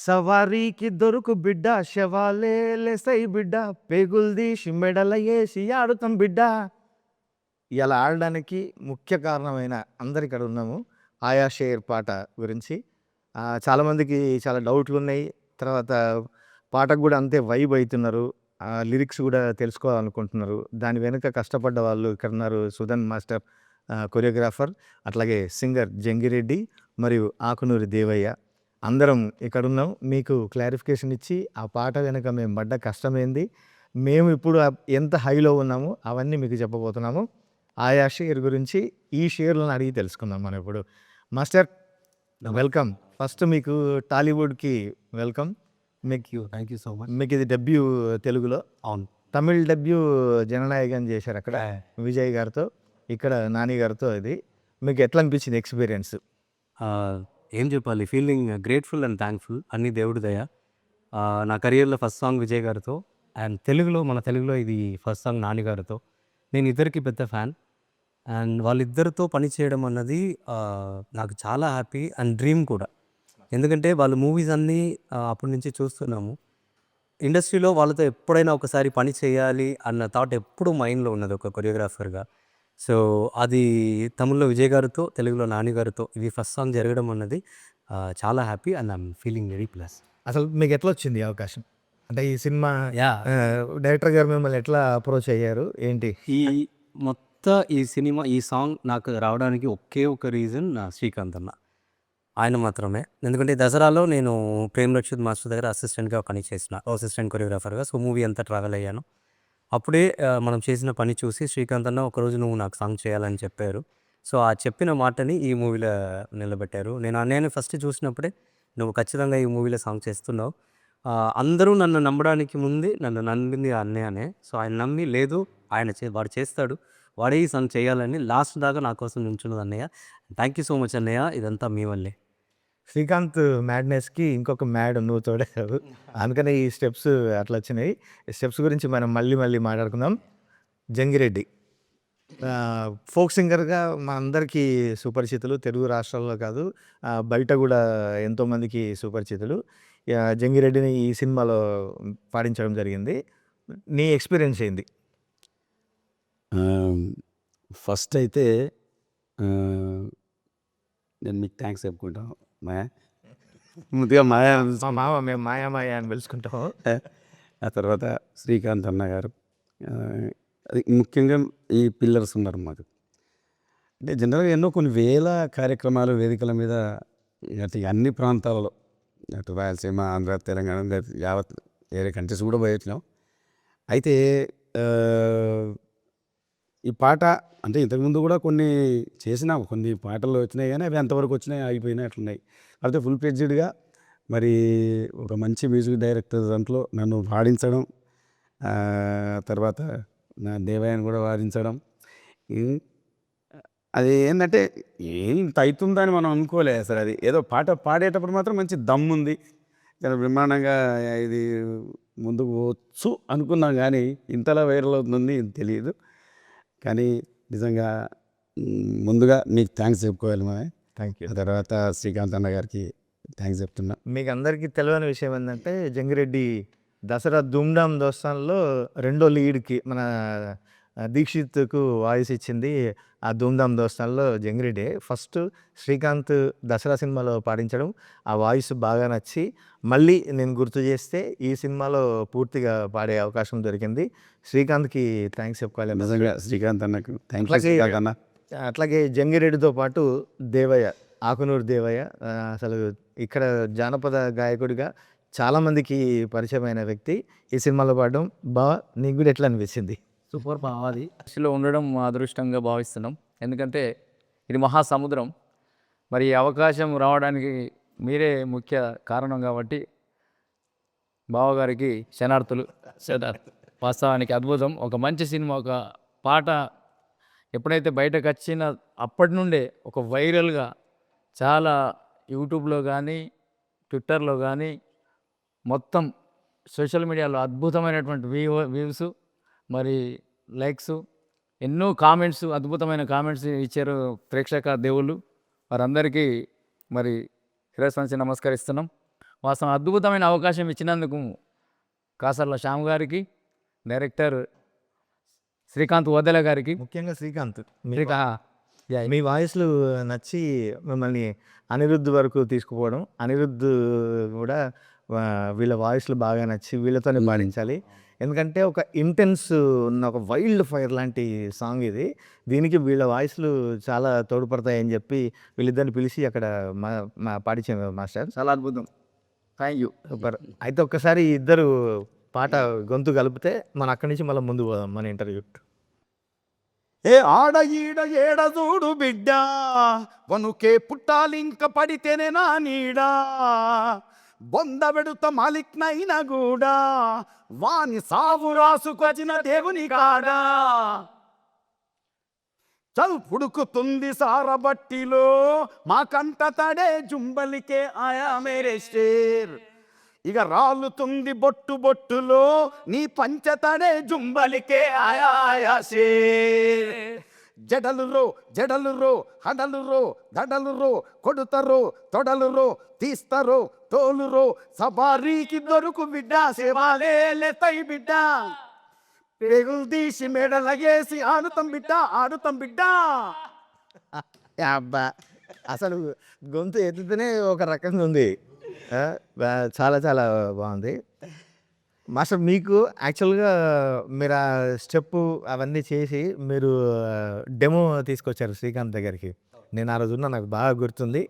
సవారీకి దొరుకు బిడ్డ శవాలే లేసై బిడ్డ పేగుల్దీసి మెడల ఏసి ఆడుతాం బిడ్డ. ఇలా ఆడడానికి ముఖ్య కారణమైన అందరు ఇక్కడ ఉన్నాము. ఆయా షేర్ పాట గురించి చాలామందికి చాలా డౌట్లున్నాయి. తర్వాత పాటకు కూడా అంతే వైబ్ అవుతున్నారు. లిరిక్స్ కూడా తెలుసుకోవాలనుకుంటున్నారు. దాని వెనుక కష్టపడ్డ వాళ్ళు ఇక్కడ ఉన్నారు. సుధన్ మాస్టర్ కొరియోగ్రాఫర్, అట్లాగే సింగర్ జంగిరెడ్డి మరియు ఆకునూరి దేవయ్య. అందరం ఇక్కడున్నాం. మీకు క్లారిఫికేషన్ ఇచ్చి ఆ పాట వెనుక మేము పడ్డ కష్టమేంది, మేము ఇప్పుడు ఎంత హైలో ఉన్నామో అవన్నీ మీకు చెప్పబోతున్నాము. ఆయా షేర్ గురించి ఈ షేర్లను అడిగి తెలుసుకుందాం మనం ఇప్పుడు. Master welcome. ఫస్ట్ మీకు టాలీవుడ్కి welcome. Thank you so much. మీకు ఇది డెబ్యూ తెలుగులో. అవును. తమిళ్ డెబ్యూ జననాయకన్ చేశారు అక్కడ విజయ్ గారితో, ఇక్కడ నాని గారితో. ఇది మీకు ఎట్లా అనిపించింది ఎక్స్పీరియన్స్? ఏం చెప్పాలి, ఫీలింగ్ గ్రేట్ఫుల్ అండ్ థ్యాంక్ఫుల్. అన్ని దేవుడి దయ. నా కెరియర్లో ఫస్ట్ సాంగ్ విజయ్ గారితో, అండ్ మన తెలుగులో ఇది ఫస్ట్ సాంగ్ నాని గారితో. నేను ఇద్దరికి పెద్ద ఫ్యాన్, అండ్ వాళ్ళిద్దరితో పనిచేయడం అన్నది నాకు చాలా హ్యాపీ అండ్ డ్రీమ్ కూడా. ఎందుకంటే వాళ్ళ మూవీస్ అన్నీ అప్పటి నుంచి చూస్తున్నాము. ఇండస్ట్రీలో వాళ్ళతో ఎప్పుడైనా ఒకసారి పని చేయాలి అన్న థాట్ ఎప్పుడు మైండ్లో ఉన్నది ఒక కొరియోగ్రాఫర్గా. సో అది తమిళ్లో విజయ్ గారితో, తెలుగులో నాని గారితో ఇది ఫస్ట్ సాంగ్ జరగడం అన్నది చాలా happy and I'm feeling very plus. అసలు మీకు ఎట్లా వచ్చింది ఈ అవకాశం? అంటే ఈ సినిమా యా డైరెక్టర్ గారు మిమ్మల్ని ఎట్లా అప్రోచ్ అయ్యారు ఏంటి? ఈ సినిమా, ఈ సాంగ్ నాకు రావడానికి ఒకే ఒక రీజన్ శ్రీకాంత్ అన్న. ఆయన మాత్రమే. ఎందుకంటే దసరాలో నేను ప్రేమ్ రక్షిత్ మాస్టర్ దగ్గర అసిస్టెంట్గా పని చేసిన, అసిస్టెంట్ కొరియోగ్రాఫర్గా. సో మూవీ అంతా ట్రావెల్ అయ్యాను. అప్పుడే మనం చేసిన పని చూసి శ్రీకాంత్ అన్న ఒకరోజు నువ్వు నాకు సాంగ్ చేయాలని చెప్పారు. సో ఆ చెప్పిన మాటని ఈ మూవీలో నిలబెట్టారు. నేను ఫస్ట్ చూసినప్పుడే నువ్వు ఖచ్చితంగా ఈ మూవీలో సాంగ్ చేస్తున్నావు. అందరూ నన్ను నమ్మడానికి ముందే నన్ను నమ్మింది అన్నయ్యనే. సో ఆయన నమ్మి లేదు వాడు చేస్తాడు, వాడే ఈ సాంగ్ చేయాలని లాస్ట్ దాకా నా కోసం నిల్చున్నది అన్నయ్య. థ్యాంక్ యూ సో మచ్ అన్నయ్య, ఇదంతా మీ వల్లే. శ్రీకాంత్ మ్యాడ్నెస్కి ఇంకొక మ్యాడ్ నువ్వు తోడేశావు, అందుకనే ఈ స్టెప్స్ అట్లా వచ్చినాయి. ఈ స్టెప్స్ గురించి మనం మళ్ళీ మాట్లాడుకుందాం. జంగిరెడ్డి ఫోక్ సింగర్గా మా అందరికీ సుపరిచితులు, తెలుగు రాష్ట్రాల్లో కాదు బయట కూడా ఎంతోమందికి సుపరిచితులు. జంగిరెడ్డిని ఈ సినిమాలో పాడించడం జరిగింది. నీ ఎక్స్పీరియన్స్ ఏంది? ఫస్ట్ అయితే నేను మీకు థ్యాంక్స్ చెప్పుకుంటాను. ముందుగా మేము మాయా అని పిలుచుకుంటాం. ఆ తర్వాత శ్రీకాంత్ అన్న గారు, అది ముఖ్యంగా ఈ పిల్లర్స్ ఉన్నారు మాకు. అంటే జనరల్గా ఎన్నో కొన్ని వేల కార్యక్రమాలు వేదికల మీద అటు అన్ని ప్రాంతాలలో, అటు రాయలసీమ, ఆంధ్ర, తెలంగాణ, యావత్ వేరే కంట్రీస్ కూడా పోయొచ్చినాం. అయితే ఈ పాట అంటే ఇంతకుముందు కూడా కొన్ని చేసినాం, కొన్ని పాటలు వచ్చినాయి కానీ అవి ఎంతవరకు వచ్చినాయి, ఆగిపోయినాయి, అట్లున్నాయి. అయితే ఫుల్ ఫ్లెడ్జ్డ్గా మరి ఒక మంచి మ్యూజిక్ డైరెక్టర్ దాంట్లో నన్ను పాడించడం, తర్వాత నా దేవయ్యను కూడా వాడించడం, అది ఏంటంటే ఇంత అవుతుందని మనం అనుకోలేదు అసలు. అది ఏదో పాట పాడేటప్పుడు మాత్రం మంచి దమ్ ఉంది, చాలా బ్రహ్మాండంగా ఇది ముందుకు పోవచ్చు అనుకున్నాం. కానీ ఇంతలా వైరల్ అవుతుంది తెలియదు. కానీ నిజంగా ముందుగా మీకు థ్యాంక్స్ చెప్పుకోవాలి మా. Thank you. ఆ తర్వాత శ్రీకాంత్ అన్న గారికి థ్యాంక్స్ చెప్తున్నా. మీకు అందరికీ తెలియని విషయం ఏంటంటే జంగిరెడ్డి దసరా ధూమ్ధామ్ దోస్తాన్లో రెండో లీడ్కి మన దీక్షిత్కు వాయిస్ ఇచ్చింది. ఆ ధూమ్ధామ్ దోస్తాన్లో జంగిరెడ్డి ఫస్ట్ శ్రీకాంత్ దసరా సినిమాలో పాడించడం, ఆ వాయిస్ బాగా నచ్చి మళ్ళీ నేను గుర్తు చేస్తే ఈ సినిమాలో పూర్తిగా పాడే అవకాశం దొరికింది. శ్రీకాంత్కి థ్యాంక్స్ చెప్పుకోవాలి నిజంగా. శ్రీకాంత్ అన్నకు థ్యాంక్ యూ అన్న. అట్లాగే జంగిరెడ్డితో పాటు దేవయ్య, ఆకునూరు దేవయ్య అసలు ఇక్కడ జానపద గాయకుడిగా చాలామందికి పరిచయమైన వ్యక్తి. ఈ సినిమాలో పాడడం నీకు కూడా ఎట్లా అనిపించింది? సూపర్ అది కృషిలో ఉండడం మా అదృష్టంగా భావిస్తున్నాం. ఎందుకంటే ఇది మహాసముద్రం. మరి ఈ అవకాశం రావడానికి మీరే ముఖ్య కారణం కాబట్టి బావగారికి శనార్థులు. వాస్తవానికి అద్భుతం. ఒక మంచి సినిమా, ఒక పాట ఎప్పుడైతే బయటకు వచ్చిన అప్పటి నుండే ఒక వైరల్గా చాలా యూట్యూబ్లో కానీ ట్విట్టర్లో కానీ మొత్తం సోషల్ మీడియాలో అద్భుతమైనటువంటి వ్యూస్, మరి లైక్స్, ఎన్నో కామెంట్స్, అద్భుతమైన కామెంట్స్ ఇచ్చారు ప్రేక్షక దేవుళ్ళు. వారందరికీ మరి శిరస్సు వంచి నమస్కరిస్తున్నాం. వాస్తవం అద్భుతమైన అవకాశం ఇచ్చినందుకు కాసర్ల శ్యామ్ గారికి, డైరెక్టర్ శ్రీకాంత్ వదల గారికి, ముఖ్యంగా శ్రీకాంత్ యా, మీ వాయిస్లు నచ్చి మిమ్మల్ని అనిరుద్ధ్ వరకు తీసుకుపోవడం, అనిరుద్ధ్ కూడా వీళ్ళ వాయిస్లు బాగా నచ్చి వీళ్ళతోనే పాడించాలి. ఎందుకంటే ఒక ఇంటెన్స్ ఉన్న ఒక వైల్డ్ ఫైర్ లాంటి సాంగ్ ఇది. దీనికి వీళ్ళ వాయిస్లు చాలా తోడ్పడతాయని చెప్పి వీళ్ళిద్దరిని పిలిచి అక్కడ పాడించాము మాస్టర్. చాలా అద్భుతం. Thank you. సూపర్. అయితే ఒక్కసారి ఇద్దరు పాట గొంతు కలిపితే మనం అక్కడి నుంచి మళ్ళీ ముందు పోదాం మన ఇంటర్వ్యూ. ఏ ఆడ ఈడ ఏడ చూడు బిడ్డ వనుకే పుట్టాలింక పడితేనే నా నీడా బొంద పెడుత మాలిక్నైనా కూడా వాని సావు రాసుకొచ్చిన దేవుని కాడా చల్ పుడుకుతుంది సారబట్టిలో మా కంట తడే జుంబలికే ఆయా మేరే షేర్ ఇక రాలుతుంది బొట్టు బొట్టులో నీ పంచతడే జుంబలికే ఆయా ఆయా షేర్ జడలు రో హడలు రో దడలు రో కొడుతరో తొడలు రో తీస్తరో తోలు రో సబారీకి దొరుకు బిడ్డ సేవాలే లేతై బిడ్డ పేగులు తీసి మెడలగేసి ఆడుతాం బిడ్డ అబ్బా, అసలు గొంతు ఎత్తుతూనే ఒక రకంగా ఉంది. చాలా చాలా బాగుంది మాస్టర్. మీకు యాక్చువల్గా మీరు ఆ స్టెప్పు అవన్నీ చేసి మీరు డెమో తీసుకొచ్చారు శ్రీకాంత్ దగ్గరికి. నేను ఆ రోజు ఉన్నా, నాకు బాగా గుర్తుంది.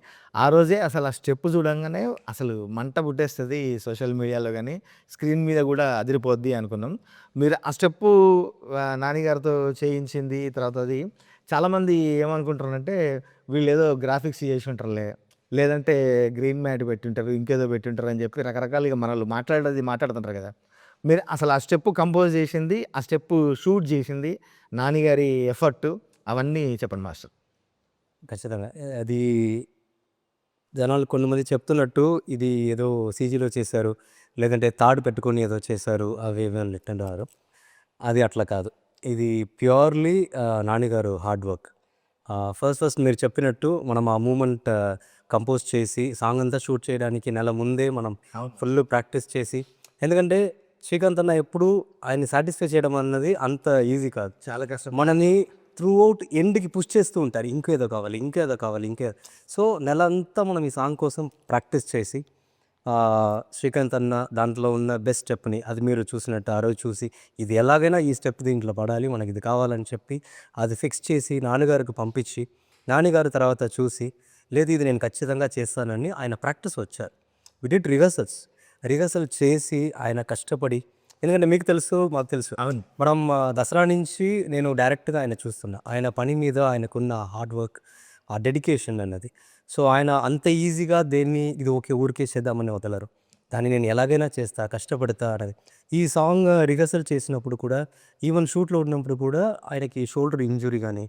ఆ రోజే అసలు ఆ స్టెప్ చూడంగానే అసలు మంట పుట్టేస్తుంది సోషల్ మీడియాలో, కానీ స్క్రీన్ మీద కూడా అదిరిపోద్ది అనుకున్నాం. మీరు ఆ స్టెప్పు నానిగారితో చేయించింది తర్వాత అది చాలామంది ఏమనుకుంటారంటే వీళ్ళు ఏదో గ్రాఫిక్స్ చేసి ఉంటారులే, లేదంటే గ్రీన్ మ్యాట్ పెట్టుంటారు, ఇంకేదో పెట్టుంటారు అని చెప్పి రకరకాలుగా మనల్ని మాట్లాడుతుంటారు కదా. మీరు అసలు ఆ స్టెప్ కంపోజ్ చేసింది, ఆ స్టెప్ షూట్ చేసింది, నానిగారి ఎఫర్ట్, అవన్నీ చెప్పండి మాస్టర్. ఖచ్చితంగా అది జనాలు కొంతమంది చెప్తున్నట్టు ఇది ఏదో సీజీలో చేశారు, లేదంటే తాడు పెట్టుకొని ఏదో చేశారు, అవి ఏమైనా అంటారు. అది అట్లా కాదు. ఇది ప్యూర్లీ నానిగారు హార్డ్ వర్క్. ఫస్ట్ మీరు చెప్పినట్టు మనం ఆ మూమెంట్ కంపోజ్ చేసి సాంగ్ అంతా షూట్ చేయడానికి నెల ముందే మనం ఫుల్ ప్రాక్టీస్ చేసి, ఎందుకంటే శ్రీకాంత్ అన్న ఎప్పుడు ఆయన్ని సాటిస్ఫై చేయడం అన్నది అంత ఈజీ కాదు, చాలా కష్టం. మనని త్రూ అవుట్ ఎండ్కి పుష్ చేస్తూ ఉంటారు, ఇంకేదో కావాలి. సో నెల అంతా మనం ఈ సాంగ్ కోసం ప్రాక్టీస్ చేసి శ్రీకాంత్ అన్న దాంట్లో ఉన్న బెస్ట్ స్టెప్ని, అది మీరు చూసినట్టు ఆ రోజు చూసి ఇది ఎలాగైనా ఈ స్టెప్ దీంట్లో పడాలి, మనకి ఇది కావాలని చెప్పి అది ఫిక్స్ చేసి నాన్నగారికి పంపించి, నాన్నగారు తర్వాత చూసి లేదు ఇది నేను ఖచ్చితంగా చేస్తానని ఆయన ప్రాక్టీస్ వచ్చారు. వి డిడ్ రిహర్సల్ చేసి ఆయన కష్టపడి, ఎందుకంటే మీకు తెలుసు మాకు తెలుసు, అవును, మనం దసరా నుంచి నేను డైరెక్ట్గా ఆయన చూస్తున్నా, ఆయన పని మీద ఆయనకున్న హార్డ్ వర్క్, ఆ డెడికేషన్ అన్నది. సో ఆయన అంత ఈజీగా దేన్ని ఇది ఊరికే చేద్దామని వదలరు, దాన్ని నేను ఎలాగైనా చేస్తా, కష్టపడతా అనేది. ఈ సాంగ్ రిహర్సల్ చేసినప్పుడు కూడా, ఈవెన్ షూట్లో ఉన్నప్పుడు కూడా ఆయనకి షోల్డర్ ఇంజురీ కానీ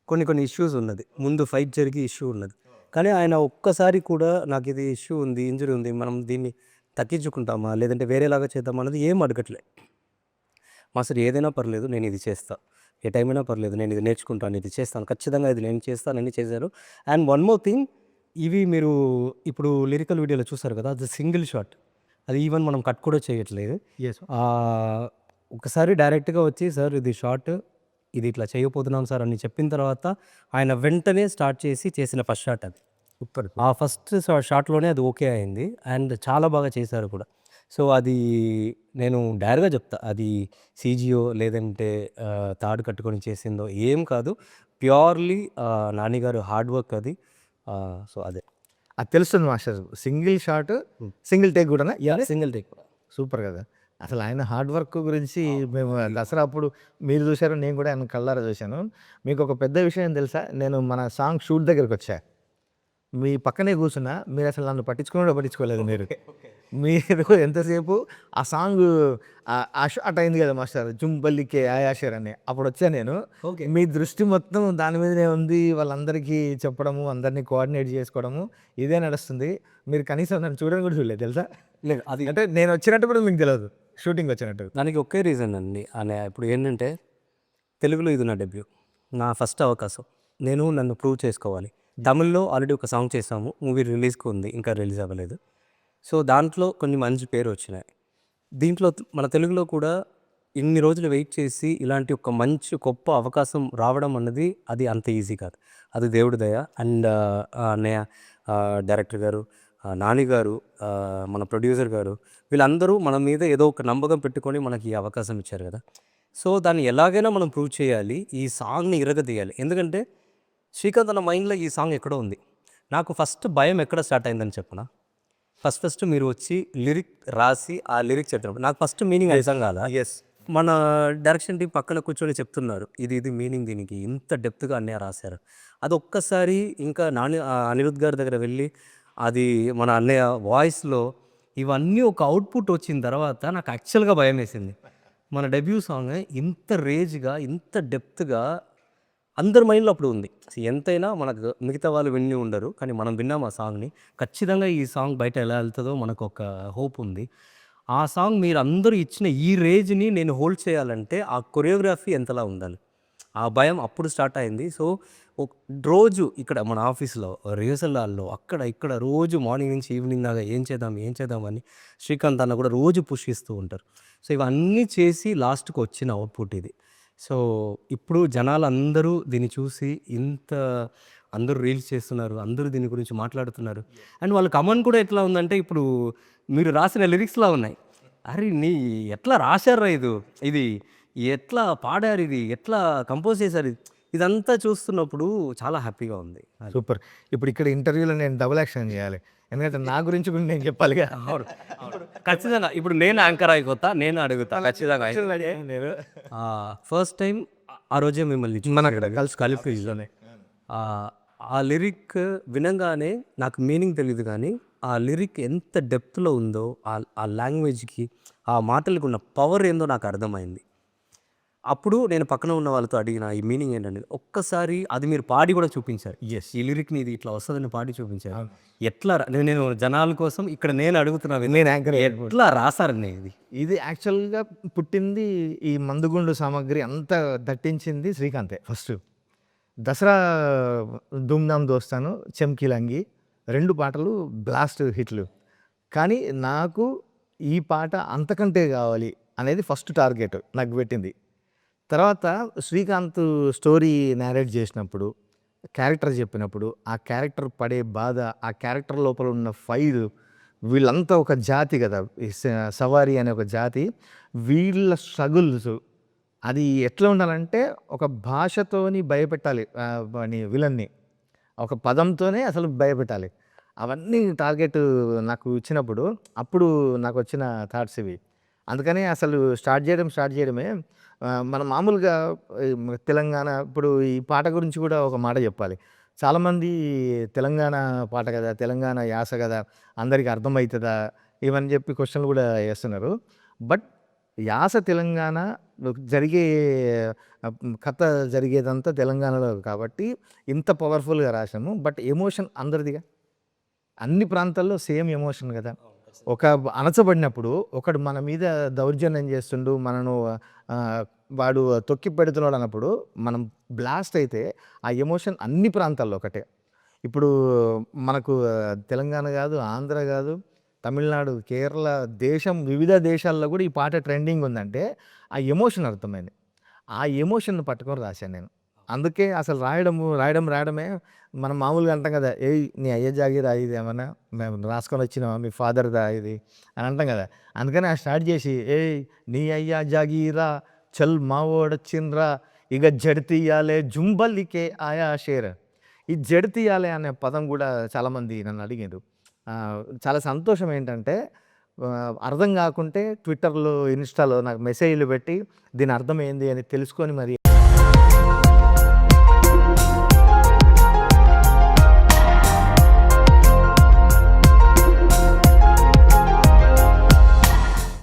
కొన్ని ఇష్యూస్ ఉన్నది, ముందు ఫైట్ జరిగి ఇష్యూ ఉన్నది. కానీ ఆయన ఒక్కసారి కూడా నాకు ఇది ఇష్యూ ఉంది, ఇంజురీ ఉంది, మనం దీన్ని తగ్గించుకుంటామా లేదంటే వేరేలాగా చేద్దామా అన్నది ఏం అడగట్లే. మాస్టర్ ఏదైనా పర్లేదు నేను ఇది చేస్తా, ఏ టైం అయినా పర్లేదు నేను ఇది నేర్చుకుంటాను, ఇది చేస్తాను, ఖచ్చితంగా ఇది నేను చేస్తానని చేశారు. అండ్ వన్ మోర్ థింగ్, ఇవి మీరు ఇప్పుడు లిరికల్ వీడియోలో చూసారు కదా, అది సింగిల్ షాట్, అది ఈవెన్ మనం కట్ కూడా చేయట్లేదు. ఒకసారి డైరెక్ట్గా వచ్చి సార్ ఇది షార్ట్, ఇది ఇట్లా చేయబోతున్నాం సార్ అని చెప్పిన తర్వాత ఆయన వెంటనే స్టార్ట్ చేసిన ఫస్ట్ షాట్ అది. సూపర్. ఆ ఫస్ట్ షాట్లోనే అది ఓకే అయింది అండ్ చాలా బాగా చేశారు కూడా. సో అది నేను డైరెక్ట్గా చెప్తా, అది సీజీఓ లేదంటే తాడు కట్టుకొని చేసిందో ఏం కాదు, ప్యూర్లీ నానిగారు హార్డ్ వర్క్ అది. సో అదే అది తెలుస్తుంది master. Single shot, single take కూడా. Single take. సూపర్ కదా. అసలు ఆయన హార్డ్ వర్క్ గురించి మేము దసరా అప్పుడు మీరు చూశారు, నేను కూడా ఆయన కళ్ళారా చూశాను. మీకు ఒక పెద్ద విషయం తెలుసా, నేను మన సాంగ్ షూట్ దగ్గరికి వచ్చా, మీ పక్కనే కూర్చున్నా, మీరు అసలు నన్ను పట్టించుకోలేదు. మీరు ఎంతసేపు ఆ సాంగ్ ఆ షాట్ అయింది కదా మాస్టర్, జుంబల్లికే ఆయాషర్ అని, అప్పుడు వచ్చా నేను. మీ దృష్టి మొత్తం దాని మీదనే ఉంది, వాళ్ళందరికీ చెప్పడము, అందరినీ కోఆర్డినేట్ చేసుకోవడము, ఇదే నడుస్తుంది. మీరు కనీసం నన్ను చూడడం కూడా చూడలేదు తెలుసా. లేదు అది అంటే నేను వచ్చినట్టు కూడా మీకు తెలియదు, షూటింగ్ వచ్చినట్టు. దానికి ఒకే రీజన్ అండి అనే, ఇప్పుడు ఏంటంటే తెలుగులో ఇది నా డెబ్యూ, నా ఫస్ట్ అవకాశం, నేను నన్ను ప్రూవ్ చేసుకోవాలి. తమిళ్లో ఆల్రెడీ ఒక సాంగ్ చేసాము, మూవీ రిలీజ్కి ఉంది, ఇంకా రిలీజ్ అవ్వలేదు. సో దాంట్లో కొన్ని మంచి పేరు వచ్చినాయి. దీంట్లో మన తెలుగులో కూడా ఇన్ని రోజులు వెయిట్ చేసి ఇలాంటి ఒక మంచి గొప్ప అవకాశం రావడం అన్నది అది అంత ఈజీ కాదు. అది దేవుడి దయ. అండ్ అన్నయ్య, డైరెక్టర్ గారు, నాని గారు, మన ప్రొడ్యూసర్ గారు, వీళ్ళందరూ మన మీద ఏదో ఒక నమ్మకం పెట్టుకొని మనకి ఈ అవకాశం ఇచ్చారు కదా. సో దాన్ని ఎలాగైనా మనం ప్రూవ్ చేయాలి, ఈ సాంగ్ని ఇరగదీయాలి. ఎందుకంటే శ్రీకాంత్ అన్న మైండ్లో ఈ సాంగ్ ఎక్కడో ఉంది. నాకు ఫస్ట్ భయం ఎక్కడ స్టార్ట్ అయిందని చెప్పనా, ఫస్ట్ మీరు వచ్చి లిరిక్ రాసి ఆ లిరిక్స్ చెప్పినప్పుడు నాకు ఫస్ట్ మీనింగ్ అర్థం కాదా. ఎస్. మన డైరెక్షన్ టీం పక్కన కూర్చొని చెప్తున్నారు, ఇది మీనింగ్, దీనికి ఇంత డెప్త్గా అన్నయ్య రాశారు. అది ఒక్కసారి ఇంకా అనిరుద్ గారి దగ్గర వెళ్ళి అది మన అన్నయ్య వాయిస్లో ఇవన్నీ ఒక అవుట్పుట్ వచ్చిన తర్వాత నాకు యాక్చువల్గా భయం వేసింది. మన డెబ్యూ సాంగ్ ఇంత రేజ్గా, ఇంత డెప్త్గా అందరి మైండ్లో అప్పుడు ఉంది. ఎంతైనా మనకు మిగతా వాళ్ళు విని ఉండరు, కానీ మనం విన్నాం ఆ సాంగ్ని. ఖచ్చితంగా ఈ సాంగ్ బయట ఎలా వెళ్తుందో మనకు ఒక హోప్ ఉంది. ఆ సాంగ్ మీరు అందరూ ఇచ్చిన ఈ రేంజ్ని నేను హోల్డ్ చేయాలంటే ఆ కొరియోగ్రఫీ ఎంతలా ఉండాలి, ఆ భయం అప్పుడు స్టార్ట్ అయింది. సో రోజు ఇక్కడ మన ఆఫీస్లో రిహర్సల్ హాల్లో అక్కడ ఇక్కడ రోజు మార్నింగ్ నుంచి ఈవినింగ్ దాకా ఏం చేద్దాం అని శ్రీకాంత్ అన్న కూడా రోజు పుష్ ఇస్తూ ఉంటారు. సో ఇవన్నీ చేసి లాస్ట్కి వచ్చిన అవుట్పుట్ ఇది. సో ఇప్పుడు జనాలు అందరూ దీన్ని చూసి అందరూ రీల్స్ చేస్తున్నారు, అందరూ దీని గురించి మాట్లాడుతున్నారు. అండ్ వాళ్ళ కమెంట్ కూడా ఎట్లా ఉందంటే, ఇప్పుడు మీరు రాసిన లిరిక్స్లా ఉన్నాయి. అరే ఎట్లా రాశారా ఇది ఎట్లా పాడారు, ఇది ఎట్లా కంపోజ్ చేశారు, ఇదంతా చూస్తున్నప్పుడు చాలా హ్యాపీగా ఉంది. సూపర్. ఇప్పుడు ఇక్కడ ఇంటర్వ్యూలో నేను డబుల్ యాక్షన్ చేయాలి, ఎందుకంటే నా గురించి కూడా నేను చెప్పాలిగా. అవును, ఖచ్చితంగా. ఇప్పుడు నేను యాంకర్ అయిపోతా, నేను అడుగుతా ఖచ్చితంగా. నేను ఫస్ట్ టైం ఆ రోజే మిమ్మల్ని మన అక్కడ కలిపి ఆ లిరిక్ వినంగానే నాకు మీనింగ్ తెలియదు, కానీ ఆ లిరిక్ ఎంత డెప్త్లో ఉందో, ఆ లాంగ్వేజ్కి, ఆ మాటలకు ఉన్న పవర్ ఏందో నాకు అర్థమైంది. అప్పుడు నేను పక్కన ఉన్న వాళ్ళతో అడిగిన ఈ మీనింగ్ ఏంటనేది. ఒక్కసారి అది మీరు పాడి కూడా చూపించారు. ఈ లిరిక్ని ఇది ఇట్లా వస్తుందని పాడి చూపించారు. ఎట్లా నేను జనాల కోసం ఇక్కడ నేను అడుగుతున్నాను, నేను యాంకర్ ఎట్లా రాసారని. ఇది యాక్చువల్గా పుట్టింది ఈ మందుగుండు సామాగ్రి అంతా దట్టించింది శ్రీకాంతే. ఫస్ట్ దసరా ధూమ్ధామ్ దోస్తాను, చెమ్కీలంగి 2 పాటలు బ్లాస్ట్ హిట్లు. కానీ నాకు ఈ పాట అంతకంటే కావాలి అనేది ఫస్ట్ టార్గెట్ నాకు పెట్టింది. తర్వాత శ్రీకాంత్ స్టోరీ నేరేట్ చేసినప్పుడు, క్యారెక్టర్ చెప్పినప్పుడు, ఆ క్యారెక్టర్ పడే బాధ, ఆ క్యారెక్టర్ లోపల ఉన్న ఫైర్, వీళ్ళంతా ఒక జాతి కదా, సవారీ అనే ఒక జాతి, వీళ్ళ స్ట్రగుల్స్, అది ఎట్లా ఉండాలంటే ఒక భాషతోని భయపెట్టాలి విలన్ని, ఒక పదంతోనే అసలు భయపెట్టాలి. అవన్నీ టార్గెట్ నాకు ఇచ్చినప్పుడు అప్పుడు నాకు వచ్చిన థాట్స్ ఇవి. అందుకని అసలు స్టార్ట్ చేయడమే మనం మామూలుగా తెలంగాణ, ఇప్పుడు ఈ పాట గురించి కూడా ఒక మాట చెప్పాలి. చాలామంది తెలంగాణ పాట కదా, తెలంగాణ యాస కదా, అందరికీ అర్థమవుతుందా ఇవని చెప్పి క్వశ్చన్లు కూడా వేస్తున్నారు. బట్ యాస తెలంగాణ జరిగే కథ జరిగేదంతా తెలంగాణలో కాబట్టి ఇంత పవర్ఫుల్గా రాసాము. బట్ ఎమోషన్ అందరిదిగా, అన్ని ప్రాంతాల్లో సేమ్ ఎమోషన్ కదా. ఒక అణచబడినప్పుడు ఒకడు మన మీద దౌర్జన్యం చేస్తుండు, మనను వాడు తొక్కి పెడుతున్నాడు అన్నప్పుడు మనం బ్లాస్ట్ అయితే ఆ ఎమోషన్ అన్ని ప్రాంతాల్లో ఒకటే. ఇప్పుడు మనకు తెలంగాణ కాదు, ఆంధ్ర కాదు, తమిళనాడు, కేరళ, వివిధ దేశాల్లో కూడా ఈ పాట ట్రెండింగ్ ఉందంటే ఆ ఎమోషన్ అర్థమైంది. ఆ ఎమోషన్ను పట్టుకొని రాశాను నేను. అందుకే అసలు రాయడమే మనం మామూలుగా అంటాం కదా, నీ అయ్య జాగిరా ఇది ఏమన్నా మేము రాసుకొని వచ్చినావా, మీ ఫాదర్దా ఇది అని అంటాం కదా. అందుకని ఆ స్టార్ట్ చేసి నీ అయ్య జాగీరా చల్ మావోడొచ్చిండ్రా ఇక జడితీయాలే జుంబల్లికే ఆయా షేర్. ఈ జడితీయాలే అనే పదం కూడా చాలామంది నన్ను అడిగారు. చాలా సంతోషం ఏంటంటే, అర్థం కాకుంటే ట్విట్టర్లో, ఇన్స్టాలో నాకు మెసేజ్లు పెట్టి దీని అర్థం ఏంది అని తెలుసుకొని మరి